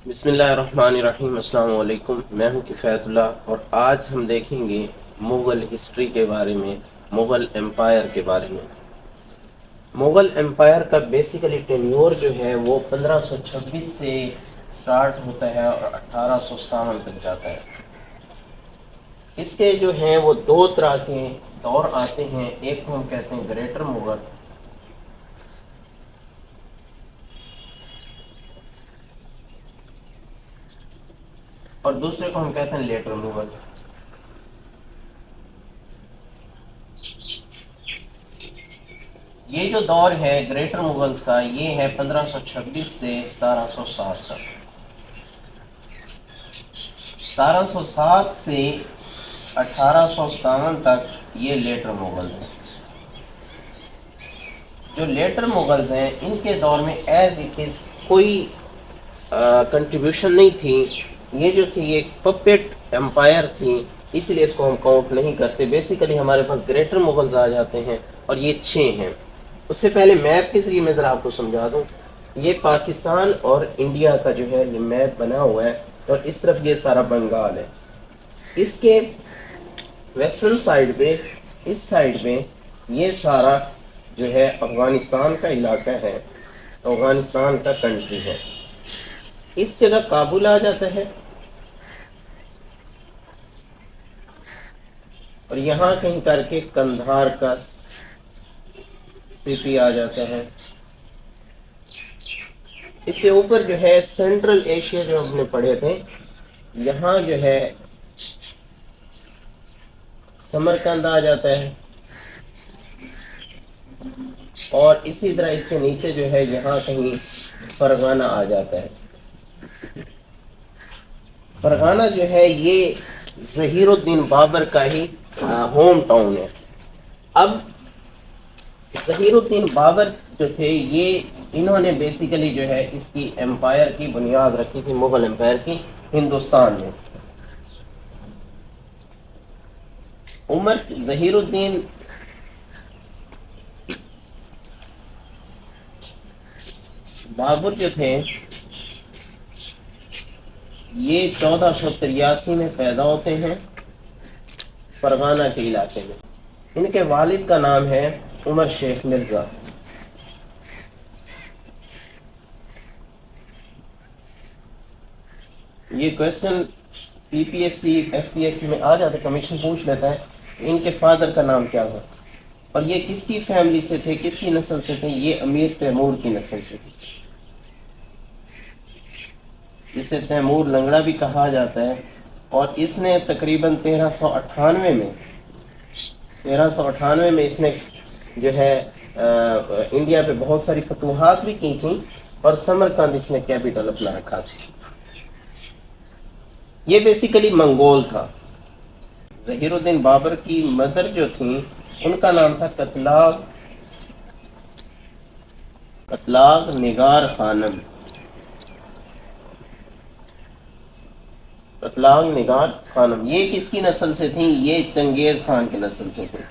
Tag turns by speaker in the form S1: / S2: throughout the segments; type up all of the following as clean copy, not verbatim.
S1: بسم اللہ الرحمن الرحیم۔ السلام علیکم، میں ہوں کفایت اللہ، اور آج ہم دیکھیں گے مغل ہسٹری کے بارے میں، مغل امپائر کے بارے میں۔ مغل امپائر کا بیسیکلی ٹینیور جو ہے وہ 1526 سے سٹارٹ ہوتا ہے اور 1857 تک جاتا ہے۔ اس کے جو ہیں وہ دو طرح کے دور آتے ہیں، ایک کو ہم کہتے ہیں گریٹر مغل، اور دوسرے کو ہم کہتے ہیں لیٹر مغل۔ یہ جو دور ہے گریٹر مغلز کا، یہ ہے 1526 سے 1707 تک۔ 1707 سے 1857 تک یہ لیٹر مغلز ہیں۔ جو لیٹر مغلز ہیں ان کے دور میں ایز اٹ از کوئی کنٹریبیوشن نہیں تھی، یہ جو تھی ایک پپیٹ امپائر تھی، اس لیے اس کو ہم کاؤنٹ نہیں کرتے۔ بیسیکلی ہمارے پاس گریٹر مغلز آ جاتے ہیں اور یہ 6 ہیں۔ اس سے پہلے میپ کے ذریعے میں ذرا آپ کو سمجھا دوں، یہ پاکستان اور انڈیا کا جو ہے یہ میپ بنا ہوا ہے، اور اس طرف یہ سارا بنگال ہے۔ اس کے ویسٹرن سائڈ پہ، اس سائڈ پہ یہ سارا جو ہے افغانستان کا علاقہ ہے، افغانستان کا کنٹری ہے۔ اس جگہ کابل آ جاتا ہے، اور یہاں کہیں کر کے کندھار کا سٹی آ جاتا ہے۔ اس سے اوپر جو ہے سینٹرل ایشیا جو ہم نے پڑھے تھے، یہاں جو ہے سمرقند آ جاتا ہے، اور اسی طرح اس کے نیچے جو ہے یہاں کہیں فرغانہ آ جاتا ہے۔ فرغانہ جو ہے یہ ظہیر الدین بابر کا ہی ہوم ٹاؤن ہے۔ اب ظہیر الدین بابر جو تھے، یہ انہوں نے بیسیکلی جو ہے اس کی امپائر کی بنیاد رکھی تھی، مغل امپائر کی، ہندوستان میں۔ ظہیر الدین بابر جو تھے یہ 1483 میں پیدا ہوتے ہیں فرغانہ کے علاقے میں۔ ان کے والد کا نام ہے عمر شیخ مرزا۔ یہ question P P S C, F P S C میں آ جاتا ہے، کمیشن پوچھ لیتا ہے ان کے فادر کا نام کیا ہے، اور یہ کس کی فیملی سے تھے، کس کی نسل سے تھے۔ یہ امیر تیمور کی نسل سے تھے، جسے تیمور لنگڑا بھی کہا جاتا ہے۔ اور اس نے تقریباً 1398 میں اس نے جو ہے انڈیا پہ بہت ساری فتوحات بھی کی تھیں، اور سمرقند اس نے کیپٹل اپنا رکھا تھا۔ یہ بیسیکلی منگول تھا۔ ظہیر الدین بابر کی مدر جو تھیں ان کا نام تھا قتلاغ نگار خانم۔ قتلاغ نگار خانم یہ کس کی نسل سے تھیں؟ یہ چنگیز خان کی نسل سے تھیں۔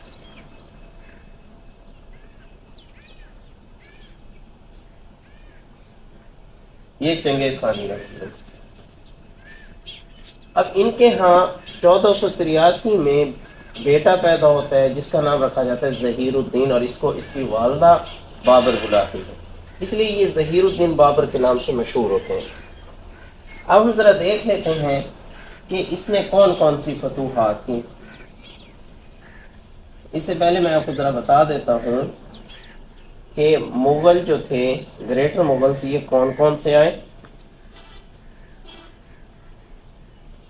S1: یہ چنگیز خان کی نسل سے تھیں۔ اب ان کے ہاں 1483 میں بیٹا پیدا ہوتا ہے جس کا نام رکھا جاتا ہے ظہیر الدین، اور اس کو اس کی والدہ بابر بلاتی ہے، اس لیے یہ ظہیر الدین بابر کے نام سے مشہور ہوتے ہیں۔ اب ہم ذرا دیکھ لیتے ہیں کہ اس نے کون کون سی فتوحات کی۔ اس سے پہلے میں آپ کو ذرا بتا دیتا ہوں کہ مغل جو تھے، گریٹر مغلز، یہ کون کون سے آئے۔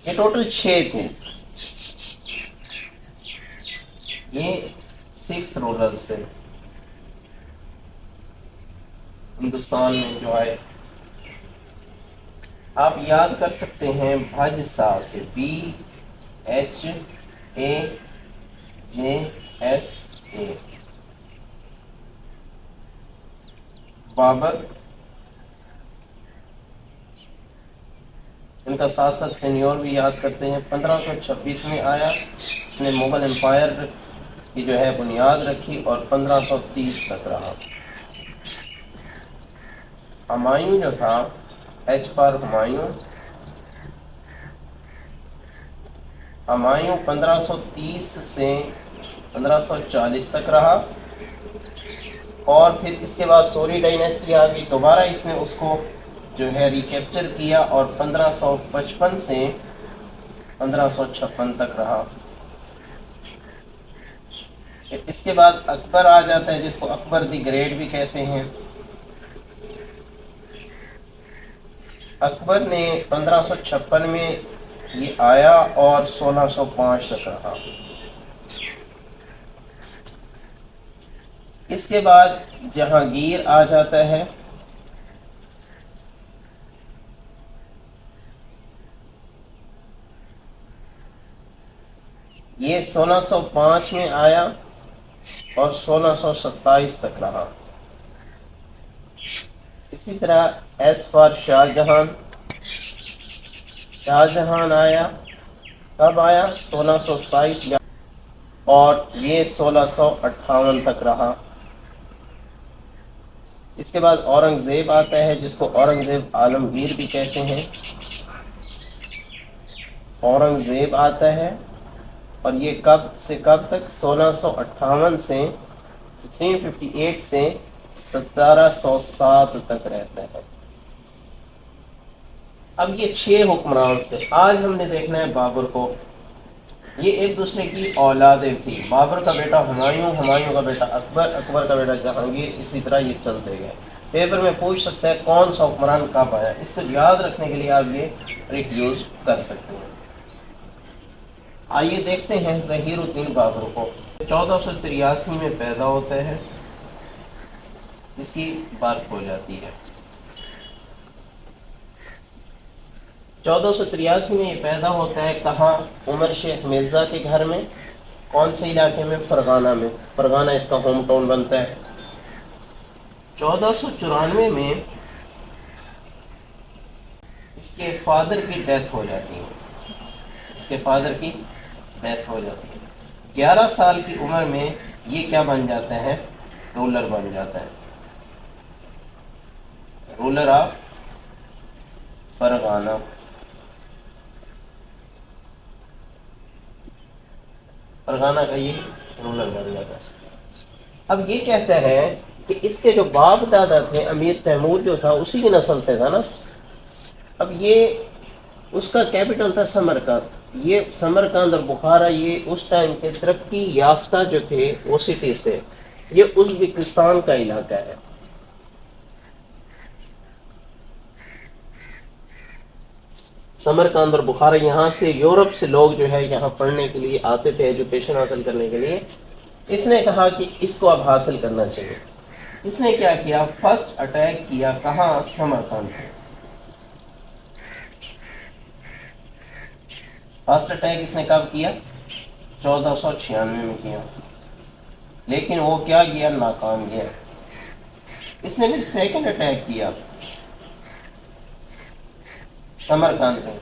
S1: یہ ٹوٹل 6 تھے، یہ 6 رولرز تھے ہندوستان میں جو آئے۔ آپ یاد کر سکتے ہیں بھج سا سے، BHAJSA، بابر، ان کا ساتھ ساتھ ٹینیور بھی یاد کرتے ہیں۔ 1526 میں آیا، اس نے مغل امپائر کی جو ہے بنیاد رکھی، اور 1530 تک رہا۔ ہمایوں جو تھا H فار ہمایوں. ہمایوں 1530 سے 1540 تک رہا، اور پھر اس کے بعد سوری ڈائنیسٹی آ گئی. دوبارہ اس نے اس کو جو ہے ریکیپچر کیا اور 1555 سے 1556 تک رہا. پھر اس کے بعد اکبر آ جاتا ہے، جس کو اکبر دی گریٹ بھی کہتے ہیں. اکبر نے 1556 میں یہ آیا اور 1605 تک رہا. اس کے بعد جہانگیر آ جاتا ہے. یہ 1605 میں آیا اور 1627 تک رہا. اسی طرح ایس فار شاہ جہان. شاہ جہان آیا، کب آیا؟ 1627 اور یہ 1658 تک رہا. اس کے بعد اورنگزیب آتا ہے، جس کو اورنگزیب عالمگیر بھی کہتے ہیں. اورنگزیب آتا ہے اور یہ کب سے کب تک؟ 1658 سے 1658 سے 1707 تک رہتا ہے. اب یہ 6 حکمران تھے. آج ہم نے دیکھنا ہے بابر کو. یہ ایک دوسرے کی اولادیں تھیں. بابر کا بیٹا ہمایوں، ہمایوں کا بیٹا اکبر، اکبر کا بیٹا جہانگیر، اسی طرح یہ چلتے گئے. پیپر میں پوچھ سکتا ہے کون سا حکمران کب آیا. اس کو یاد رکھنے کے لیے آپ یہ ٹرک یوز کر سکتے ہیں. آئیے دیکھتے ہیں ظہیر الدین بابر کو. 1483 میں پیدا ہوتا ہے، اس کی برتھ ہو جاتی ہے. 1483 میں یہ پیدا ہوتا ہے. کہاں؟ عمر شیخ مرزا کے گھر میں. کون سے علاقے میں؟ فرغانہ میں. فرغانہ اس کا ہوم ٹاؤن بنتا ہے. 1494 میں اس کے فادر کی ڈیتھ ہو جاتی ہے. اس کے فادر کی ڈیتھ ہو جاتی ہے. 11 سال کی عمر میں یہ کیا بن جاتا ہے؟ رولر بن جاتا ہے. Ruler of فرغانہ. فرغانہ کا یہ رولر بن جاتا ہے. اب یہ کہتا ہے کہ اس کے جو باپ دادا تھے، امیر تیمور جو تھا، اسی کی نسل سے تھا نا. اب یہ اس کا کیپٹل تھا سمرقند. یہ سمرقند اور بخارا یہ اس ٹائم کے ترقی یافتہ جو تھے وہ سٹیز تھے. یہ ازبکستان کا علاقہ ہے. سمرقند اور بخارا، یہاں سے یورپ سے لوگ جو ہے یہاں پڑھنے کے لیے آتے تھے، ایجوکیشن حاصل کرنے کے لیے. اس نے کہا کہ اس کو اب حاصل کرنا چاہیے. اس نے کیا کیا؟ فرسٹ اٹیک کیا. کہاں؟ سمرقند. فرسٹ اٹیک اس نے کب کیا؟ 1496 میں کیا، لیکن وہ کیا گیا؟ ناکام گیا. اس نے پھر سیکنڈ اٹیک کیا سمرقند میں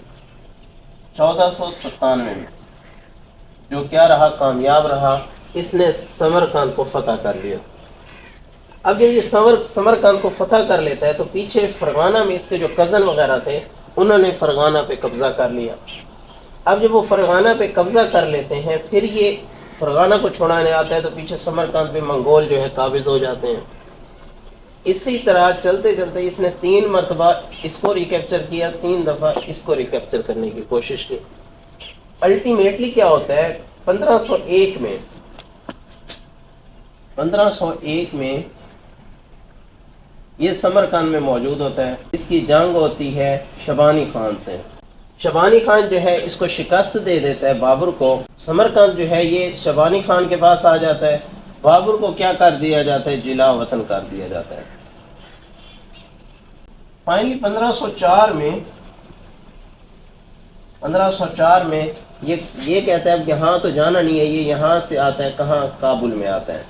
S1: 1497 میں، جو کیا رہا؟ کامیاب رہا. اس نے سمرقند کو فتح کر لیا. اب جب یہ سمرقند کو فتح کر لیتا ہے تو پیچھے فرغانہ میں اس کے جو کزن وغیرہ تھے انہوں نے فرغانہ پہ قبضہ کر لیا. اب جب وہ فرغانہ پہ قبضہ کر لیتے ہیں، پھر یہ فرغانہ کو چھوڑانے آتا ہے تو پیچھے سمرقند پہ منگول جو ہے قابض ہو جاتے ہیں. اسی طرح چلتے چلتے اس نے 3 مرتبہ اس کو ریکیپچر کیا، 3 دفعہ اس کو ریکیپچر کرنے کی کوشش کی. الٹیمیٹلی کیا ہوتا ہے؟ 1501 میں یہ سمرقند میں موجود ہوتا ہے. اس کی جنگ ہوتی ہے شبانی خان سے. شبانی خان جو ہے اس کو شکست دے دیتا ہے بابر کو. سمرقند جو ہے یہ شبانی خان کے پاس آ جاتا ہے. بابر کو کیا کر دیا جاتا ہے؟ جلا وطن کر دیا جاتا ہے. فائنلی 1504 میں یہ کہتا ہے اب یہاں تو جانا نہیں ہے. یہ یہاں سے آتا ہے کہاں؟ کابل میں آتا ہے.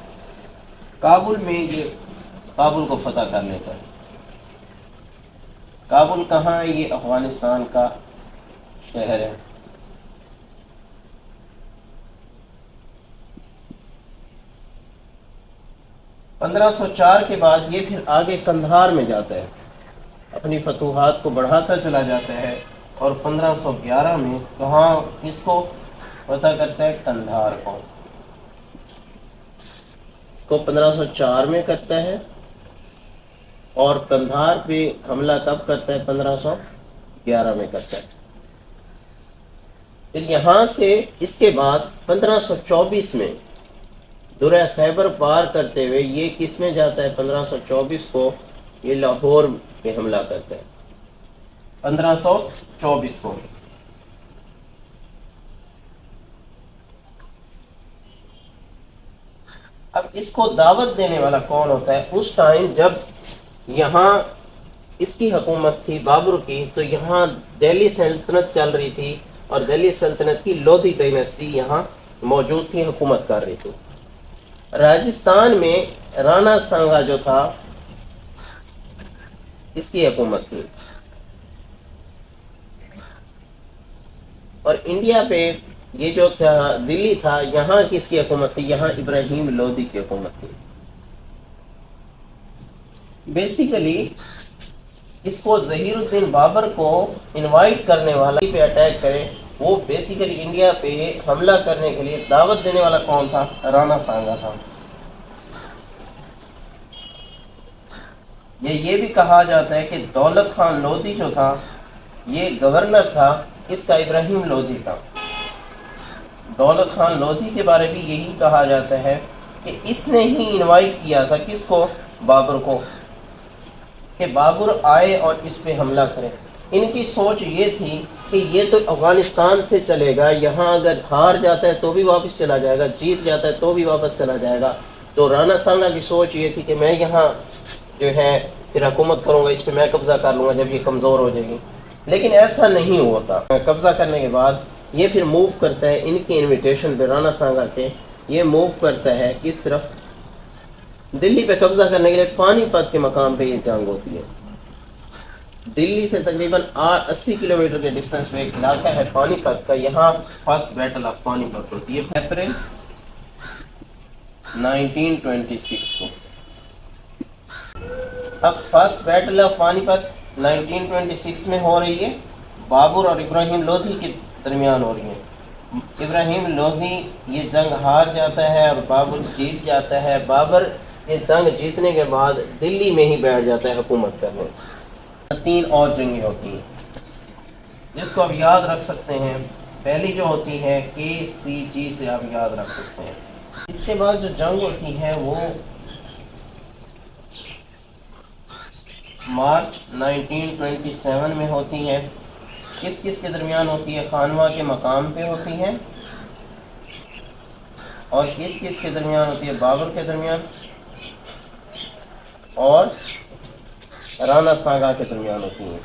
S1: کابل میں یہ کابل کو فتح کر لیتا ہے. کابل کہاں ہے؟ یہ افغانستان کا شہر ہے. پندرہ سو چار کے بعد یہ پھر آگے قندھار میں جاتا ہے. اپنی فتوحات کو بڑھاتا چلا جاتا ہے اور 1511 میں کہاں کس کو فتح کرتا ہے؟ قندھار کو. اس کو 1504 میں کرتا ہے اور قندھار پہ حملہ کب کرتا ہے؟ 1511 میں کرتا ہے. پھر یہاں سے اس کے بعد 1524 میں درہ خیبر پار کرتے ہوئے یہ کس میں جاتا ہے؟ 1524 کو یہ لاہور پہ حملہ کرتا ہے. 1524 کو. اب اس کو دعوت دینے والا کون ہوتا ہے؟ اس ٹائم جب یہاں اس کی حکومت تھی بابر کی، تو یہاں دہلی سلطنت چل رہی تھی اور دہلی سلطنت کی لودھی ڈائناسٹی یہاں موجود تھی، حکومت کر رہی تھی. راجستھان میں رانا سانگا جو تھا اس کی حکومت تھی، اور انڈیا پہ یہ جو تھا دلی تھا، یہاں کس کی حکومت تھی؟ یہاں ابراہیم لودھی کی حکومت تھی. بیسیکلی اس کو ظہیر الدین بابر کو انوائٹ کرنے والا پہ اٹیک کرے، وہ بیسیکلی انڈیا پہ حملہ کرنے کے لیے دعوت دینے والا کون تھا؟ رانا سانگا تھا. یہ بھی کہا جاتا ہے کہ دولت خان لودھی جو تھا یہ گورنر تھا اس کا، ابراہیم لودھی کا. دولت خان لودھی کے بارے میں یہی کہا جاتا ہے کہ اس نے ہی انوائٹ کیا تھا کس کو؟ بابر کو، کہ بابر آئے اور اس پہ حملہ کرے. ان کی سوچ یہ تھی کہ یہ تو افغانستان سے چلے گا، یہاں اگر ہار جاتا ہے تو بھی واپس چلا جائے گا، جیت جاتا ہے تو بھی واپس چلا جائے گا. تو رانا سانگا کی سوچ یہ تھی کہ میں یہاں جو ہے پھر حکومت کروں گا، اس پہ میں قبضہ کر لوں گا جب یہ کمزور ہو جائے گی. لیکن ایسا نہیں ہوا تھا. قبضہ کرنے کے بعد یہ پھر موو کرتا ہے ان کی انویٹیشن پہ، رانا سانگا کے یہ موو کرتا ہے کس طرف؟ دلی پہ قبضہ کرنے کے لیے. پانی پت کے مقام پہ یہ جنگ ہوتی ہے. دلی سے تقریباً 80 کلومیٹر کے ڈسٹنس پہ ایک علاقہ ہے پانی پت کا، یہاں فرسٹ بیٹل آف پانی پت ہوتی ہے اپریل 1926 کو. اب فرسٹ بیٹل آف پانی پت 1926 میں ہو رہی ہے، بابر اور ابراہیم لودھی کے درمیان ہو رہی ہے. ابراہیم لودھی یہ جنگ ہار جاتا ہے اور بابر جیت جاتا ہے. بابر یہ جنگ جیتنے کے بعد دلی میں ہی بیٹھ جاتا ہے حکومت کرنے. 3 اور جنگیں ہوتی ہیں جس کو آپ یاد رکھ سکتے ہیں. پہلی جو ہوتی ہے KCG سے آپ یاد رکھ سکتے ہیں. اس کے بعد جو جنگ ہوتی ہے وہ مارچ 1927 میں ہوتی ہے. کس کس کے درمیان ہوتی ہے؟ خانوا کے مقام پہ ہوتی ہے. اور کس کس کے درمیان ہوتی ہے؟ بابر کے درمیان اور رانا سانگا کے درمیان ہوتی ہے.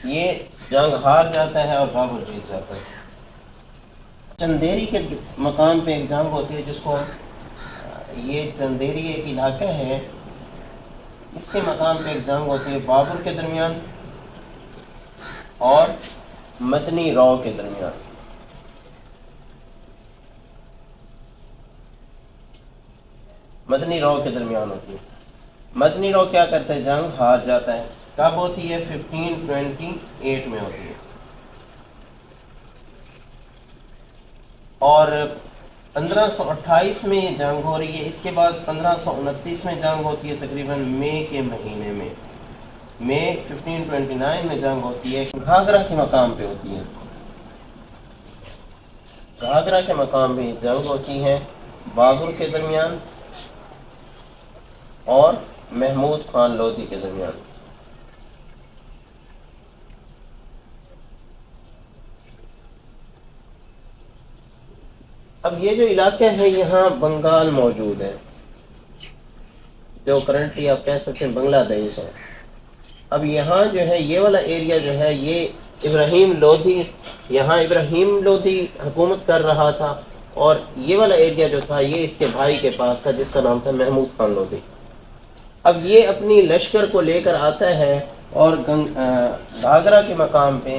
S1: یہ جنگ ہار جاتا ہے اور بابر جیت جاتا ہے. چندیری کے مقام پہ ایک جنگ ہوتی ہے جس کو یہ چندیری ایک علاقہ ہے، اس کے مقام پہ ایک جنگ ہوتی ہے بابر کے درمیان اور مدنی راؤ کے درمیان. مدنی راؤ کے درمیان ہوتی ہے. مدنی راؤ کیا کرتا ہے؟ جنگ ہار جاتا ہے. کب ہوتی ہے؟ 1528 میں ہوتی ہے. اور 1528 میں یہ جنگ ہو رہی ہے. اس کے بعد 1529 میں جنگ ہوتی ہے تقریباً مئی کے مہینے میں. مئی 1529 میں جنگ ہوتی ہے. گھاگرا کے مقام پہ ہوتی ہے. گھاگرا کے مقام پہ جنگ ہوتی ہے بابر کے درمیان اور محمود خان لودھی کے درمیان. اب یہ جو علاقہ ہے یہاں بنگال موجود ہے، جو کرنٹلی آپ کہہ سکتے ہیں بنگلہ دیش ہے. اب یہاں جو ہے یہ والا ایریا جو ہے یہ ابراہیم لودھی حکومت کر رہا تھا، اور یہ والا ایریا جو تھا یہ اس کے بھائی کے پاس تھا جس کا نام تھا محمود خان لودھی. اب یہ اپنی لشکر کو لے کر آتا ہے اور گھاگرا کے مقام پہ